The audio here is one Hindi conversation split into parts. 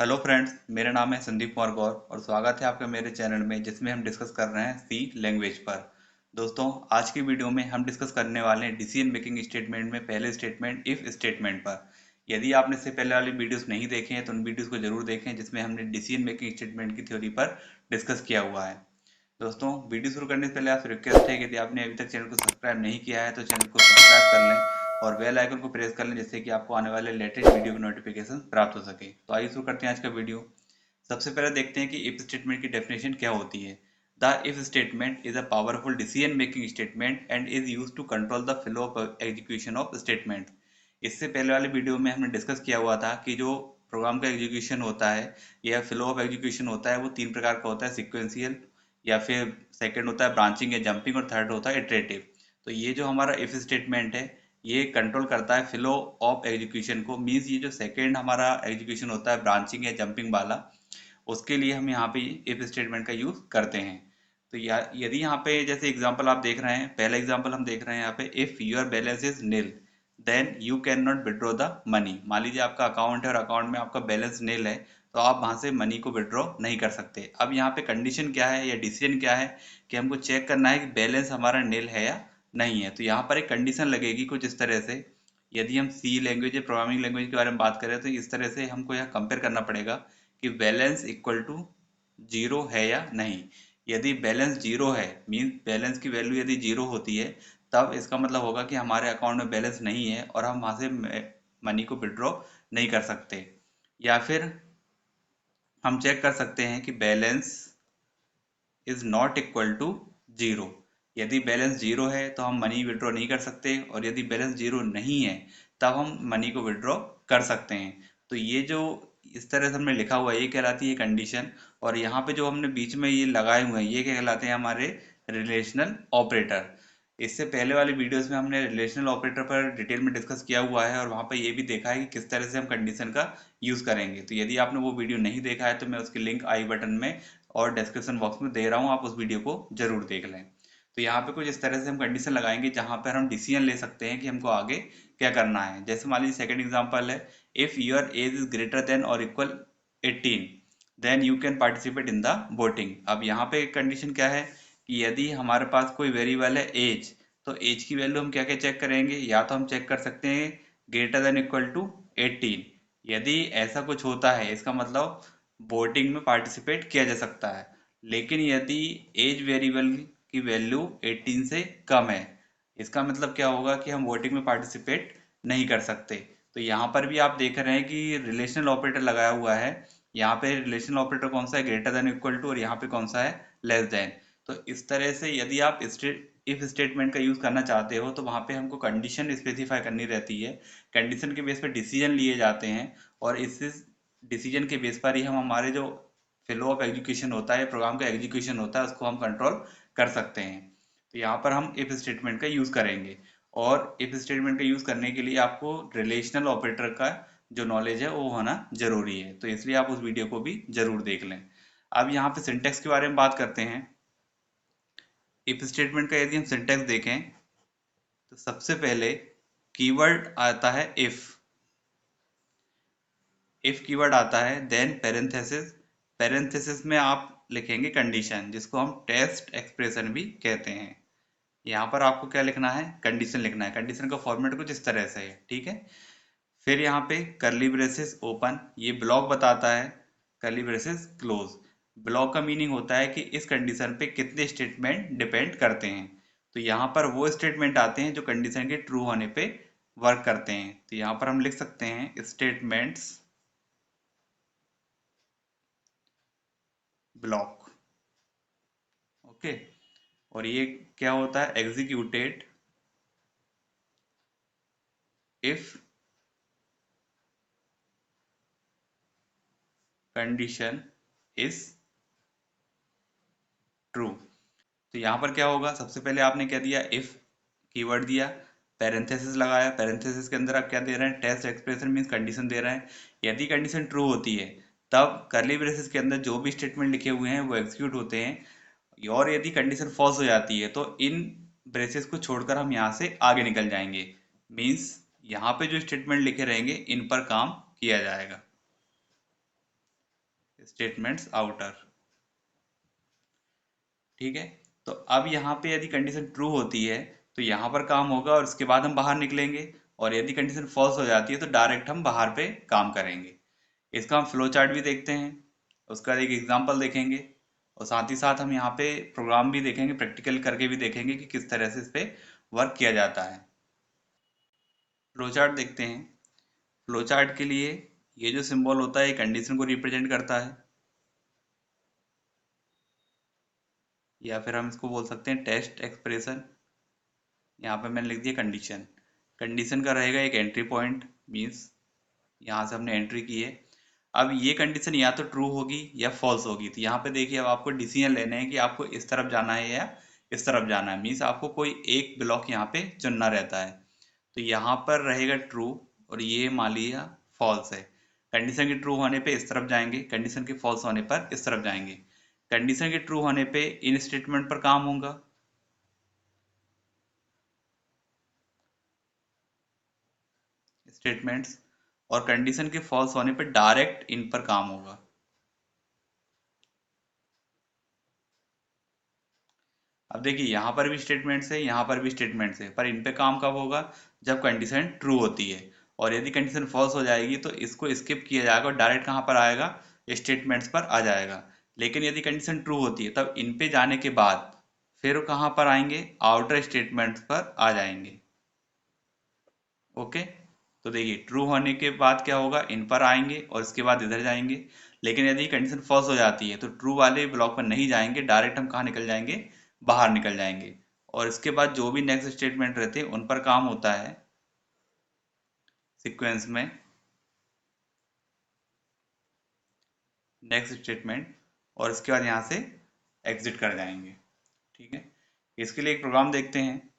हेलो फ्रेंड्स, मेरा नाम है संदीप कुमार गौर और स्वागत है आपका मेरे चैनल में जिसमें हम डिस्कस कर रहे हैं सी लैंग्वेज पर। दोस्तों, आज की वीडियो में हम डिस्कस करने वाले हैं डिसीजन मेकिंग स्टेटमेंट में पहले स्टेटमेंट इफ स्टेटमेंट पर। यदि आपने इससे पहले वाली वीडियोस नहीं देखे हैं तो उन वीडियोस को जरूर देखें जिसमें हमने डिसीजन मेकिंग स्टेटमेंट की थ्योरी पर डिस्कस किया हुआ है। दोस्तों, वीडियो शुरू करने से पहले आपसे रिक्वेस्ट है कि यदि आपने अभी तक चैनल को सब्सक्राइब नहीं किया है तो चैनल को सब्सक्राइब कर लें और बेल आइकन को प्रेस कर लें जिससे कि आपको आने वाले लेटेस्ट वीडियो की नोटिफिकेशन प्राप्त हो सके। तो आइए शुरू करते हैं आज का वीडियो। सबसे पहले देखते हैं कि इफ स्टेटमेंट की डेफिनेशन क्या होती है। The if statement is a powerful decision making statement and is used to control the flow of execution of statement. इससे पहले वाले वीडियो में हमने डिस्कस किया हुआ था कि जो प्रोग्राम का एग्जीक्यूशन होता है या फ्लो ऑफ एग्जीक्यूशन होता है वो तीन प्रकार का होता है, सिक्वेंशियल, या फिर सेकंड होता है ब्रांचिंग या जंपिंग, और थर्ड होता है इटरेटिव। तो ये जो हमारा इफ स्टेटमेंट है ये कंट्रोल करता है फ्लो ऑफ एग्जीक्यूशन को। मीन्स ये जो सेकंड हमारा एग्जीक्यूशन होता है ब्रांचिंग या जंपिंग वाला, उसके लिए हम यहाँ पे इफ स्टेटमेंट का यूज करते हैं। तो यदि यहाँ पे जैसे एग्जांपल आप देख रहे हैं, पहला एग्जांपल हम देख रहे हैं यहाँ पे, if your balance is nil then you can not withdraw the money. मान लीजिए आपका अकाउंट है और अकाउंट में आपका बैलेंस नील है तो आप वहां से मनी को विड्रॉ नहीं कर सकते। अब यहाँ पे कंडीशन क्या है या डिसीजन क्या है कि हमको चेक करना है कि बैलेंस हमारा नील है या नहीं है। तो यहाँ पर एक कंडीशन लगेगी कुछ इस तरह से। यदि हम सी लैंग्वेज या प्रोग्रामिंग लैंग्वेज के बारे में बात करें तो इस तरह से हमको यहाँ कंपेयर करना पड़ेगा कि बैलेंस इक्वल टू जीरो है या नहीं। यदि बैलेंस जीरो है, मीन्स बैलेंस की वैल्यू यदि जीरो होती है, तब इसका मतलब होगा कि हमारे अकाउंट में बैलेंस नहीं है और हम वहां से मनी को विड्रॉ नहीं कर सकते। या फिर हम चेक कर सकते हैं कि balance is not equal to zero. यदि बैलेंस जीरो है तो हम मनी विड्रॉ नहीं कर सकते, और यदि बैलेंस जीरो नहीं है तब हम मनी को विड्रॉ कर सकते हैं। तो ये जो इस तरह से हमने लिखा हुआ है ये कहलाती है कंडीशन। और यहाँ पे जो हमने बीच में ये लगाए हुए हैं ये कहलाते हैं हमारे रिलेशनल ऑपरेटर। इससे पहले वाली वीडियोस में हमने रिलेशनल ऑपरेटर पर डिटेल में डिस्कस किया हुआ है और वहाँ पर ये भी देखा है कि किस तरह से हम कंडीशन का यूज़ करेंगे। तो यदि आपने वो वीडियो नहीं देखा है तो मैं उसकी लिंक आई बटन में और डिस्क्रिप्शन बॉक्स में दे रहा हूँ, आप उस वीडियो को जरूर देख लें। तो यहाँ पे कुछ इस तरह से हम कंडीशन लगाएंगे जहाँ पर हम डिसीजन ले सकते हैं कि हमको आगे क्या करना है। जैसे मान लीजिए सेकंड एग्जांपल है, if your age is greater than और equal 18 then you can participate in the voting. अब यहाँ पे कंडीशन क्या है कि यदि हमारे पास कोई वेरिएबल है एज, तो एज की वैल्यू हम क्या क्या चेक करेंगे, या तो हम चेक कर सकते हैं ग्रेटर देन इक्वल टू 18। यदि ऐसा कुछ होता है इसका मतलब वोटिंग में पार्टिसिपेट किया जा सकता है। लेकिन यदि एज वेरिएबल की वैल्यू 18 से कम है, इसका मतलब क्या होगा कि हम वोटिंग में पार्टिसिपेट नहीं कर सकते। तो यहाँ पर भी आप देख रहे हैं कि रिलेशनल ऑपरेटर लगाया हुआ है। यहाँ पे रिलेशनल ऑपरेटर कौन सा है, ग्रेटर देन इक्वल टू, और यहाँ पे कौन सा है, लेस देन। तो इस तरह से यदि आप इफ स्टेटमेंट का यूज करना चाहते हो तो वहां पे हमको कंडीशन स्पेसिफाई करनी रहती है। कंडीशन के बेस पर डिसीजन लिए जाते हैं और इस डिसीजन के बेस पर ही हम हमारे जो फ्लो ऑफ एग्जीक्यूशन होता है, प्रोग्राम का एग्जीक्यूशन होता है, उसको हम कंट्रोल कर सकते हैं। तो यहाँ पर हम इफ स्टेटमेंट का यूज करेंगे और इफ स्टेटमेंट का यूज करने के लिए आपको रिलेशनल ऑपरेटर का जो नॉलेज है वो होना जरूरी है। तो इसलिए आप उस वीडियो को भी जरूर देख लें। अब यहाँ पे सिंटेक्स के बारे में बात करते हैं। इफ स्टेटमेंट का यदि हम सिंटेक्स देखें तो सबसे पहले कीवर्ड आता है इफ। इफ कीवर्ड आता है, देन पेरेंथेसिस। पेरेंथेसिस में आप लिखेंगे कंडीशन, जिसको हम टेस्ट एक्सप्रेशन भी कहते हैं। यहाँ पर आपको क्या लिखना है, कंडीशन लिखना है। कंडीशन का फॉर्मेट कुछ इस तरह से है, ठीक है। फिर यहाँ पे कर्ली ब्रेसेस ओपन, ये ब्लॉक बताता है, कर्ली ब्रेसेस क्लोज। ब्लॉक का मीनिंग होता है कि इस कंडीशन पे कितने स्टेटमेंट डिपेंड करते हैं। तो यहाँ पर वो स्टेटमेंट आते हैं जो कंडीशन के ट्रू होने पे वर्क करते हैं। तो यहाँ पर हम लिख सकते हैं स्टेटमेंट्स ब्लॉक। ओके। और ये क्या होता है, executed if condition is true. तो यहाँ पर क्या होगा, सबसे पहले आपने क्या दिया, इफ कीवर्ड दिया, पैरेंथेसिस लगाया, पैरेंथेसिस के अंदर आप क्या दे रहे हैं, टेस्ट एक्सप्रेशन मींस कंडीशन दे रहे हैं। यदि कंडीशन ट्रू होती है तब कर्ली ब्रेसेस के अंदर जो भी स्टेटमेंट लिखे हुए हैं वो एग्जीक्यूट होते हैं, और यदि कंडीशन फॉल्स हो जाती है तो इन ब्रेसेस को छोड़कर हम यहाँ से आगे निकल जाएंगे। मीन्स यहाँ पे जो स्टेटमेंट लिखे रहेंगे इन पर काम किया जाएगा। Statements outer. ठीक है, तो अब यहाँ पे यदि कंडीशन ट्रू होती है तो यहाँ पर काम होगा और उसके बाद हम बाहर निकलेंगे, और यदि कंडीशन फॉल्स हो जाती है तो डायरेक्ट हम बाहर पे काम करेंगे। इसका हम फ्लो चार्ट भी देखते हैं, उसका एक एग्जांपल देखेंगे, और साथ ही साथ हम यहाँ पे प्रोग्राम भी देखेंगे, प्रैक्टिकल करके भी देखेंगे कि किस तरह से इस पे वर्क किया जाता है। फ्लो चार्ट देखते हैं। फ्लो चार्ट के लिए ये जो सिंबल होता है ये कंडीशन को रिप्रेजेंट करता है, या फिर हम इसको बोल सकते हैं टेस्ट एक्सप्रेशन। यहाँ पे मैंने लिख दिया कंडीशन। कंडीशन का रहेगा एक एंट्री पॉइंट, मीन्स यहाँ से हमने एंट्री की है। अब ये कंडीशन या तो ट्रू होगी या फॉल्स होगी। तो यहाँ पे देखिए, अब आपको डिसीजन लेना है कि आपको इस तरफ जाना है या इस तरफ जाना है, मीन्स आपको कोई एक ब्लॉक यहाँ पे चुनना रहता है। तो यहाँ पर रहेगा ट्रू, और ये मान लिया फॉल्स है। कंडीशन के ट्रू होने पे इस तरफ जाएंगे, कंडीशन के फॉल्स होने पर इस तरफ जाएंगे। कंडीशन के ट्रू होने पे इन स्टेटमेंट पर काम होगा, स्टेटमेंट्स, और कंडीशन के फॉल्स होने पर डायरेक्ट इन पर काम होगा। अब देखिए, यहाँ पर भी स्टेटमेंट्स है, यहाँ पर भी स्टेटमेंट्स है, पर इन पे काम कब होगा? जब कंडीशन ट्रू होती है। और यदि कंडीशन फॉल्स हो जाएगी तो इसको स्किप किया जाएगा और डायरेक्ट कहाँ पर आएगा? स्टेटमेंट्स पर आ जाएगा। लेकिन यदि कंडीशन ट्रू होती है तब इन पे जाने के बाद फिर कहाँ पर आएंगे? आउटर स्टेटमेंट्स पर आ जाएंगे। ओके, तो देखिए, ट्रू होने के बाद क्या होगा? इन पर आएंगे और इसके बाद इधर जाएंगे। लेकिन यदि कंडीशन फॉल्स हो जाती है तो ट्रू वाले ब्लॉक पर नहीं जाएंगे, डायरेक्ट हम कहाँ निकल जाएंगे? बाहर निकल जाएंगे। और इसके बाद जो भी नेक्स्ट स्टेटमेंट रहते हैं उन पर काम होता है सीक्वेंस में, नेक्स्ट स्टेटमेंट, और इसके बाद यहाँ से एग्जिट कर जाएंगे। ठीक है, इसके लिए एक प्रोग्राम देखते हैं,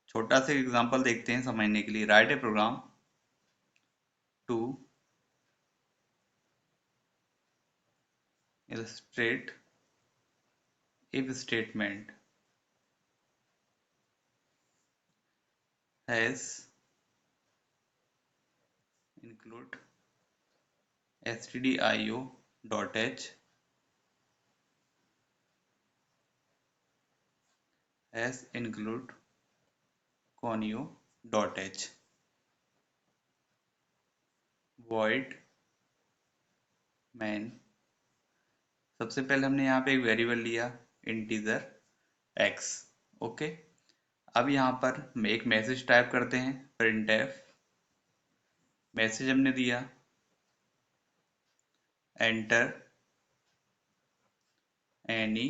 छोटा सा एग्जांपल देखते हैं समझने के लिए। Write a program to illustrate if statement has include stdio.h has include conio.h void main। सबसे पहले हमने यहाँ पे एक वेरिएबल लिया इंटीजर x। ओके, अब यहाँ पर एक मैसेज टाइप करते हैं, printf। मैसेज हमने दिया एंटर एनी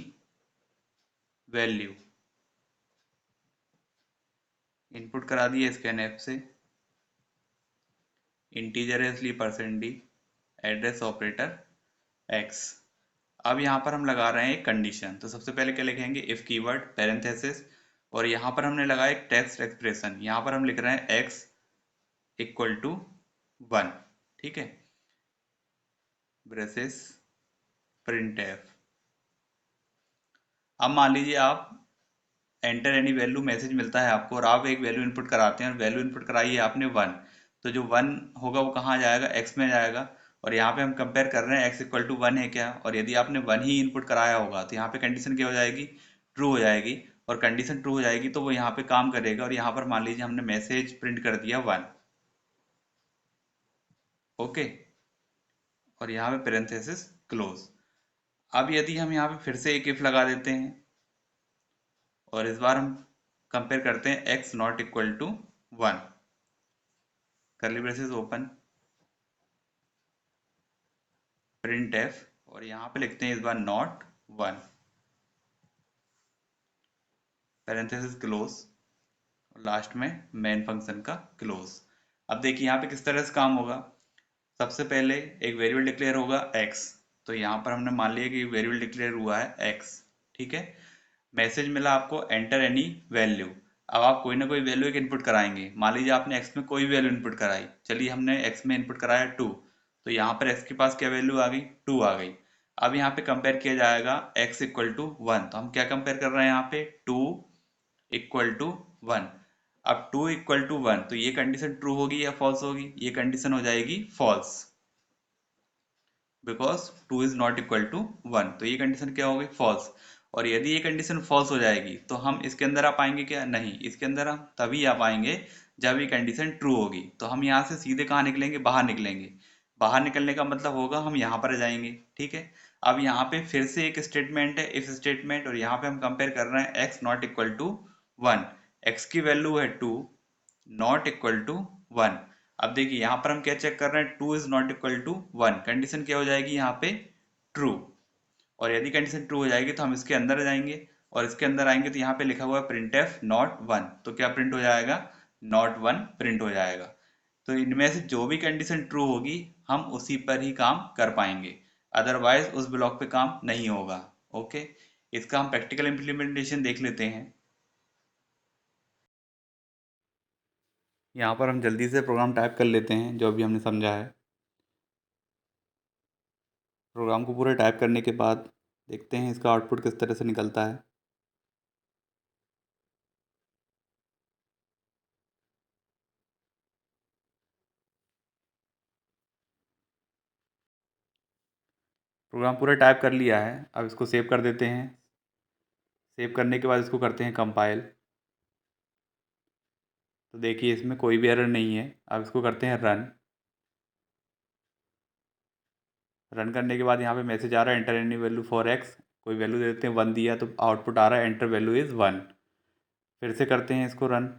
वैल्यू, इनपुट करा दिया स्कैनफ से, इंटीजर है इसलिए %d, एड्रेस ऑपरेटर x। अब यहाँ पर हम लगा रहे हैं एक कंडीशन, तो सबसे पहले क्या लिखेंगे? इफ कीवर्ड पैरेंथेसिस, और यहाँ पर हमने लगाया एक टेक्स्ट एक्सप्रेशन। यहाँ पर हम लिख रहे हैं x इक्वल टू 1। ठीक है, ब्रेसेस printf। अब मान लीजिए आप एंटर एनी वैल्यू मैसेज मिलता है आपको, और आप एक वैल्यू इनपुट कराते हैं, और वैल्यू इनपुट कराई है आपने 1। तो जो 1 होगा वो कहाँ जाएगा? x में जाएगा। और यहाँ पे हम कंपेयर कर रहे हैं x इक्वल टू 1 है क्या, और यदि आपने 1 ही इनपुट कराया होगा तो यहाँ पे कंडीशन क्या हो जाएगी? ट्रू हो जाएगी। और कंडीशन ट्रू हो जाएगी तो वो यहाँ पे काम करेगा, और यहाँ पर मान लीजिए हमने मैसेज प्रिंट कर दिया 1। ओके, और यहाँ पे पेरेंथेसिस क्लोज। अब यदि हम यहाँ पे फिर से एक इफ लगा देते हैं, और इस बार हम कंपेयर करते हैं x not equal to 1, curly braces open, print f, और यहाँ पे लिखते हैं इस बार नॉट 1, पैरेंथेसिस क्लोज, और लास्ट में मेन फंक्शन का क्लोज। अब देखिए यहाँ पे किस तरह से काम होगा। सबसे पहले एक वेरिएबल डिक्लेयर होगा x, तो यहाँ पर हमने मान लिया कि वेरिएबल डिक्लेयर हुआ है x। ठीक है, मैसेज मिला आपको एंटर एनी वैल्यू। अब आप कोई ना कोई वैल्यू एक इनपुट कराएंगे। मान लीजिए आपने x में कोई वैल्यू इनपुट कराई, चलिए हमने x में इनपुट कराया 2, तो यहाँ पर x के पास क्या वैल्यू आ गई? 2 आ गई। अब यहाँ पे कंपेयर किया जाएगा x इक्वल टू 1, तो हम क्या कंपेयर कर रहे हैं यहाँ पे? 2 इक्वल टू 1। अब 2 इक्वल टू 1, तो ये कंडीशन ट्रू होगी या फॉल्स होगी? ये कंडीशन हो जाएगी false. Because 2 is not equal to 1। तो ये कंडीशन क्या होगी, फॉल्स। और यदि ये कंडीशन फॉल्स हो जाएगी तो हम इसके अंदर आ पाएंगे क्या, नहीं। इसके अंदर हम तभी आ पाएंगे जब ये कंडीशन ट्रू होगी। तो हम यहाँ से सीधे कहाँ निकलेंगे, बाहर निकलेंगे। बाहर निकलने का मतलब होगा हम यहाँ पर जाएंगे, ठीक है। अब यहाँ पे फिर से एक स्टेटमेंट है, इफ स्टेटमेंट, और यहाँ पे हम कंपेयर कर रहे हैं x not equal to 1। x की वैल्यू है 2, नॉट इक्वल टू 1। अब देखिए यहाँ पर हम क्या चेक कर रहे हैं, 2 is not equal to 1। Condition क्या हो जाएगी यहाँ पे, ट्रू। और यदि कंडीशन ट्रू हो जाएगी तो हम इसके अंदर जाएंगे, और इसके अंदर आएंगे तो यहाँ पे लिखा हुआ है प्रिंट एफ नॉट 1। तो क्या प्रिंट हो जाएगा, नॉट 1 प्रिंट हो जाएगा। तो इनमें से जो भी कंडीशन ट्रू होगी हम उसी पर ही काम कर पाएंगे, अदरवाइज उस ब्लॉक पे काम नहीं होगा। ओके, इसका हम प्रैक्टिकल इम्प्लीमेंटेशन देख लेते हैं। यहाँ पर हम जल्दी से प्रोग्राम टाइप कर लेते हैं जो अभी हमने समझा है। प्रोग्राम को पूरे टाइप करने के बाद देखते हैं इसका आउटपुट किस तरह से निकलता है। प्रोग्राम पूरा टाइप कर लिया है, अब इसको सेव कर देते हैं। सेव करने के बाद इसको करते हैं कंपाइल। तो देखिए इसमें कोई भी एरर नहीं है। अब इसको करते हैं रन। रन करने के बाद यहाँ पे मैसेज आ रहा है enter any value for x. कोई वैल्यू दे देते हैं 1 दिया तो आउटपुट आ रहा है एंटर वैल्यू इज़ 1। फिर से करते हैं इसको रन।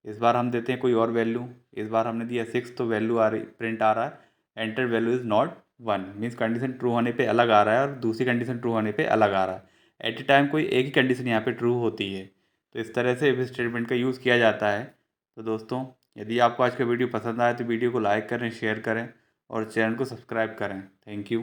इस बार हम देते हैं कोई और वैल्यू। इस बार हमने दिया 6 तो वैल्यू आ रही, प्रिंट आ रहा है enter value is not 1। Means condition true होने पे अलग आ रहा है और दूसरी कंडीशन ट्रू होने पे अलग आ रहा है। एट ए टाइम कोई एक ही कंडीशन यहाँ पे ट्रू होती है। तो इस तरह से इफ स्टेटमेंट का यूज़ किया जाता है। तो दोस्तों, यदि आपको आज का वीडियो पसंद आए तो वीडियो को लाइक करें, शेयर करें और चैनल को सब्सक्राइब करें। Thank you.